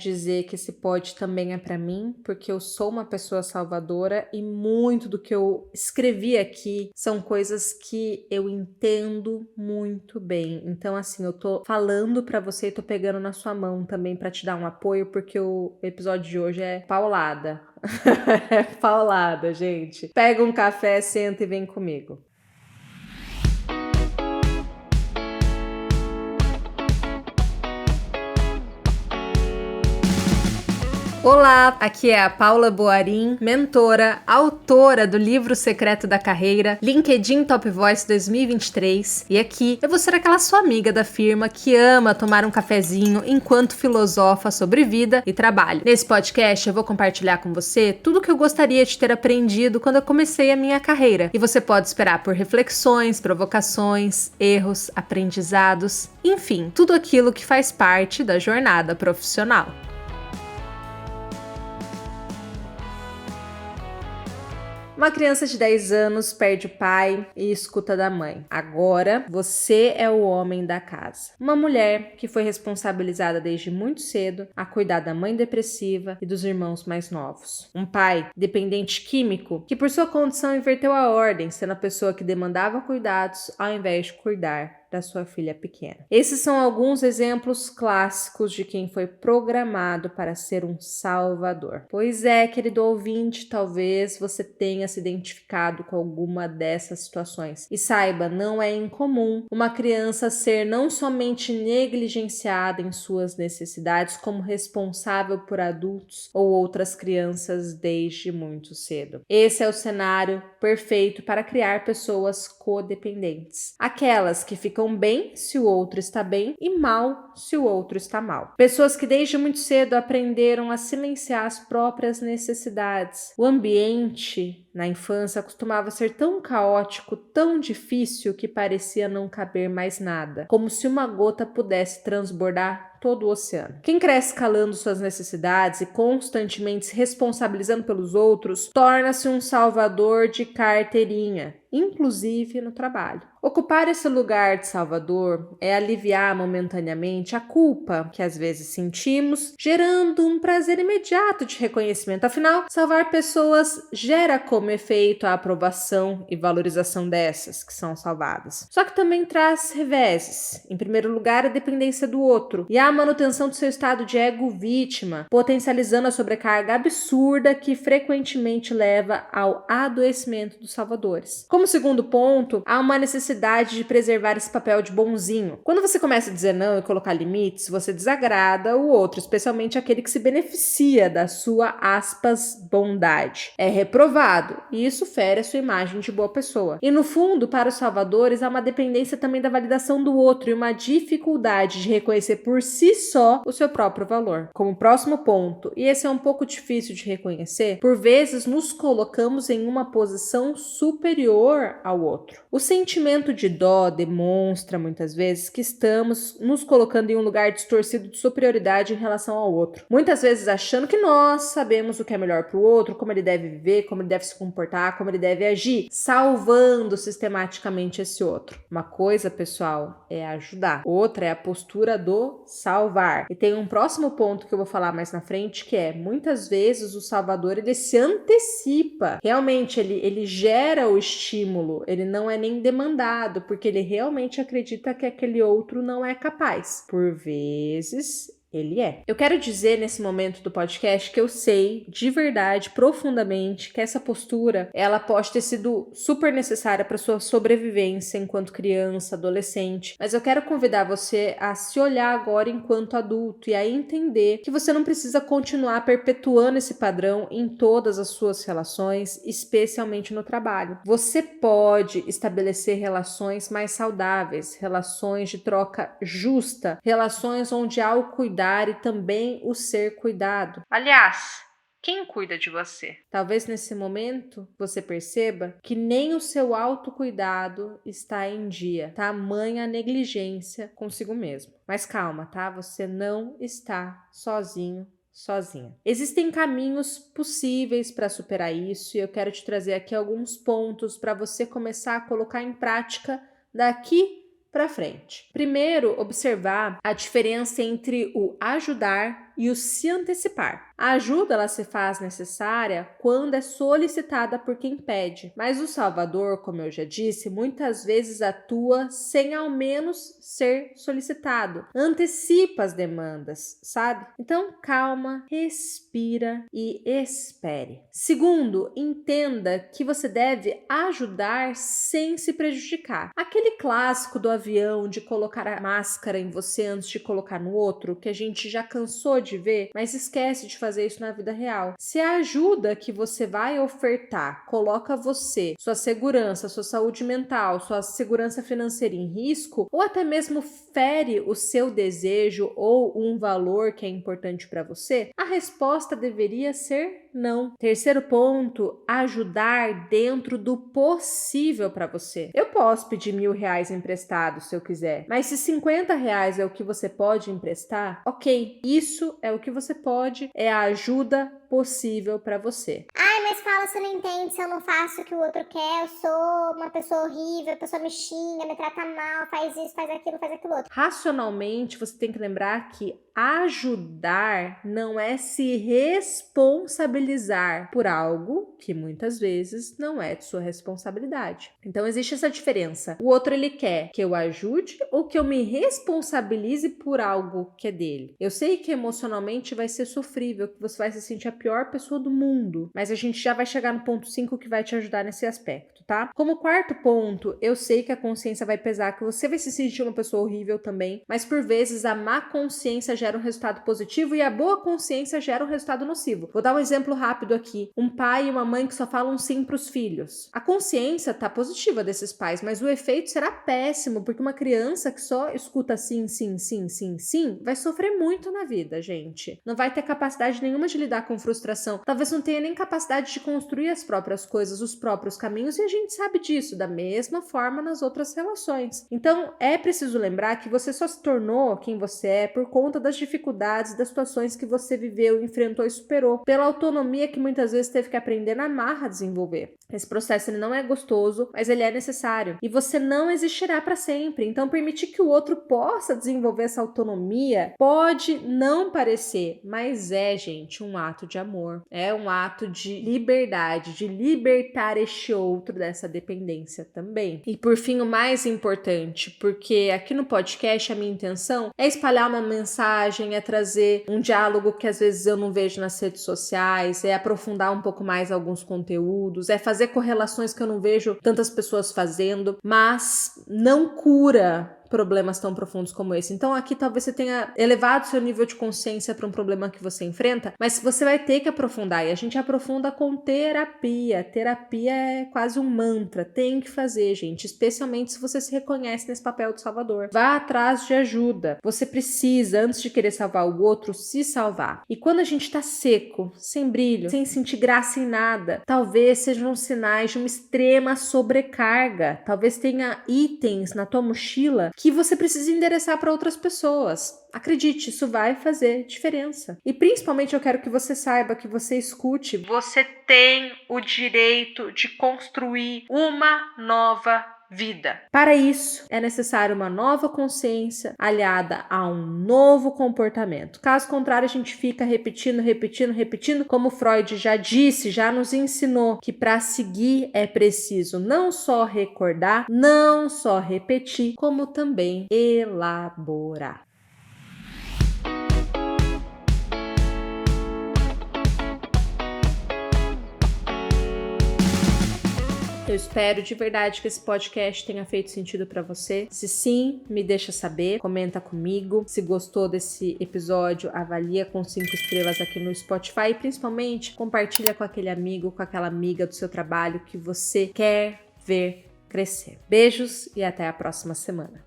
dizer que esse pode também é para mim, porque eu sou uma pessoa salvadora e muito do que eu escrevi aqui são coisas que eu entendo muito bem. Então, assim, eu tô falando para você e tô pegando na sua mão também para te dar um apoio, porque o episódio de hoje é paulada. É paulada, gente. Pega um café, senta e vem comigo. Olá, aqui é a Paula Boarim, mentora, autora do livro Secreto da Carreira, LinkedIn Top Voice 2023, e aqui eu vou ser aquela sua amiga da firma que ama tomar um cafezinho enquanto filosofa sobre vida e trabalho. Nesse podcast eu vou compartilhar com você tudo o que eu gostaria de ter aprendido quando eu comecei a minha carreira, e você pode esperar por reflexões, provocações, erros, aprendizados, enfim, tudo aquilo que faz parte da jornada profissional. Uma criança de 10 anos perde o pai e escuta da mãe. Agora, você é o homem da casa. Uma mulher que foi responsabilizada desde muito cedo a cuidar da mãe depressiva e dos irmãos mais novos. Um pai dependente químico que, por sua condição, inverteu a ordem, sendo a pessoa que demandava cuidados ao invés de cuidar da sua filha pequena. Esses são alguns exemplos clássicos de quem foi programado para ser um salvador. Pois é, querido ouvinte, talvez você tenha se identificado com alguma dessas situações. E saiba, não é incomum uma criança ser não somente negligenciada em suas necessidades, como responsável por adultos ou outras crianças desde muito cedo. Esse é o cenário perfeito para criar pessoas codependentes. Aquelas que ficam bem se o outro está bem e mal se o outro está mal. Pessoas que desde muito cedo aprenderam a silenciar as próprias necessidades. O ambiente na infância costumava ser tão caótico, tão difícil que parecia não caber mais nada, como se uma gota pudesse transbordar todo o oceano. Quem cresce calando suas necessidades e constantemente se responsabilizando pelos outros, torna-se um salvador de carteirinha, inclusive no trabalho. Ocupar esse lugar de salvador é aliviar momentaneamente a culpa que às vezes sentimos, gerando um prazer imediato de reconhecimento. Afinal, salvar pessoas gera como efeito a aprovação e valorização dessas que são salvadas. Só que também traz reveses. Em primeiro lugar, a dependência do outro e a manutenção do seu estado de ego vítima, potencializando a sobrecarga absurda que frequentemente leva ao adoecimento dos salvadores. Como segundo ponto, há uma necessidade de preservar esse papel de bonzinho. Quando você começa a dizer não e colocar limites, você desagrada o outro, especialmente aquele que se beneficia da sua, aspas, bondade. É reprovado e isso fere a sua imagem de boa pessoa. E no fundo, para os salvadores, há uma dependência também da validação do outro e uma dificuldade de reconhecer por si só o seu próprio valor. Como próximo ponto, e esse é um pouco difícil de reconhecer, por vezes nos colocamos em uma posição superior ao outro. O sentimento de dó demonstra muitas vezes que estamos nos colocando em um lugar distorcido de superioridade em relação ao outro. Muitas vezes achando que nós sabemos o que é melhor para o outro, como ele deve viver, como ele deve se comportar, como ele deve agir, salvando sistematicamente esse outro. Uma coisa, pessoal, é ajudar. Outra é a postura do salvar. E tem um próximo ponto que eu vou falar mais na frente, que é, muitas vezes o salvador, ele se antecipa. Realmente, ele gera o estímulo, ele não é nem demandado, porque ele realmente acredita que aquele outro não é capaz. Por vezes, ele é. Eu quero dizer nesse momento do podcast que eu sei de verdade, profundamente, que essa postura, ela pode ter sido super necessária para sua sobrevivência enquanto criança, adolescente, mas eu quero convidar você a se olhar agora enquanto adulto e a entender que você não precisa continuar perpetuando esse padrão em todas as suas relações, especialmente no trabalho. Você pode estabelecer relações mais saudáveis, relações de troca justa, relações onde há o cuidado e também o ser cuidado. Aliás, quem cuida de você? Talvez nesse momento você perceba que nem o seu autocuidado está em dia, tamanha negligência consigo mesmo. Mas calma, tá? Você não está sozinho, sozinha. Existem caminhos possíveis para superar isso e eu quero te trazer aqui alguns pontos para você começar a colocar em prática daqui para frente. Primeiro, observar a diferença entre o ajudar e o se antecipar. A ajuda ela se faz necessária quando é solicitada por quem pede, mas o salvador, como eu já disse, muitas vezes atua sem ao menos ser solicitado. Antecipa as demandas, sabe? Então, calma, respira e espere. Segundo, entenda que você deve ajudar sem se prejudicar. Aquele clássico do avião de colocar a máscara em você antes de colocar no outro, que a gente já cansou de ver, mas esquece de fazer isso na vida real. Se a ajuda que você vai ofertar coloca você, sua segurança, sua saúde mental, sua segurança financeira em risco, ou até mesmo fere o seu desejo ou um valor que é importante para você, a resposta deveria ser não. Terceiro ponto, ajudar dentro do possível para você. Eu posso pedir R$1.000 emprestado se eu quiser, mas se R$50 é o que você pode emprestar, ok, isso é o que você pode, é a ajuda possível para você. Ai, mas fala se eu não entendo, se eu não faço o que o outro quer, eu sou uma pessoa horrível, a pessoa me xinga, me trata mal, faz isso, faz aquilo outro. Racionalmente, você tem que lembrar que ajudar não é se responsabilizar por algo que muitas vezes não é de sua responsabilidade. Então existe essa diferença. O outro ele quer que eu ajude ou que eu me responsabilize por algo que é dele. Eu sei que emocionalmente vai ser sofrível, que você vai se sentir a pior pessoa do mundo, mas a gente já vai chegar no ponto 5 que vai te ajudar nesse aspecto, tá? Como quarto ponto, eu sei que a consciência vai pesar, que você vai se sentir uma pessoa horrível também, mas por vezes a má consciência gera um resultado positivo e a boa consciência gera um resultado nocivo. Vou dar um exemplo rápido aqui. Um pai e uma mãe que só falam sim para os filhos. A consciência tá positiva desses pais, mas o efeito será péssimo, porque uma criança que só escuta sim, sim, sim, sim, sim, vai sofrer muito na vida, gente. Não vai ter capacidade nenhuma de lidar com frustração. Talvez não tenha nem capacidade de construir as próprias coisas, os próprios caminhos, e a gente sabe disso, da mesma forma nas outras relações. Então, é preciso lembrar que você só se tornou quem você é por conta das dificuldades, das situações que você viveu, enfrentou e superou, pela autonomia que muitas vezes teve que aprender na marra a desenvolver. Esse processo ele não é gostoso, mas ele é necessário. E você não existirá para sempre. Então, permitir que o outro possa desenvolver essa autonomia pode não parecer, mas é, gente, um ato de amor. É um ato de liberdade, de libertar este outro dessa dependência também. E por fim, o mais importante, porque aqui no podcast a minha intenção é espalhar uma mensagem, é trazer um diálogo que às vezes eu não vejo nas redes sociais, é aprofundar um pouco mais alguns conteúdos, é fazer correlações que eu não vejo tantas pessoas fazendo, mas não cura problemas tão profundos como esse. Então aqui talvez você tenha elevado seu nível de consciência para um problema que você enfrenta, mas você vai ter que aprofundar, e a gente aprofunda com terapia. Terapia é quase um mantra, tem que fazer, gente, especialmente se você se reconhece nesse papel de salvador. Vá atrás de ajuda. Você precisa, antes de querer salvar o outro, se salvar. E quando a gente tá seco, sem brilho, sem sentir graça em nada, talvez sejam sinais de uma extrema sobrecarga. Talvez tenha itens na tua mochila que você precisa endereçar para outras pessoas. Acredite, isso vai fazer diferença. E principalmente eu quero que você saiba, que você escute. Você tem o direito de construir uma nova vida. Para isso, é necessário uma nova consciência aliada a um novo comportamento. Caso contrário, a gente fica repetindo, como Freud já disse, já nos ensinou que para seguir é preciso não só recordar, não só repetir, como também elaborar. Eu espero de verdade que esse podcast tenha feito sentido para você. Se sim, me deixa saber, comenta comigo. Se gostou desse episódio, avalia com 5 estrelas aqui no Spotify e principalmente compartilha com aquele amigo, com aquela amiga do seu trabalho que você quer ver crescer. Beijos e até a próxima semana.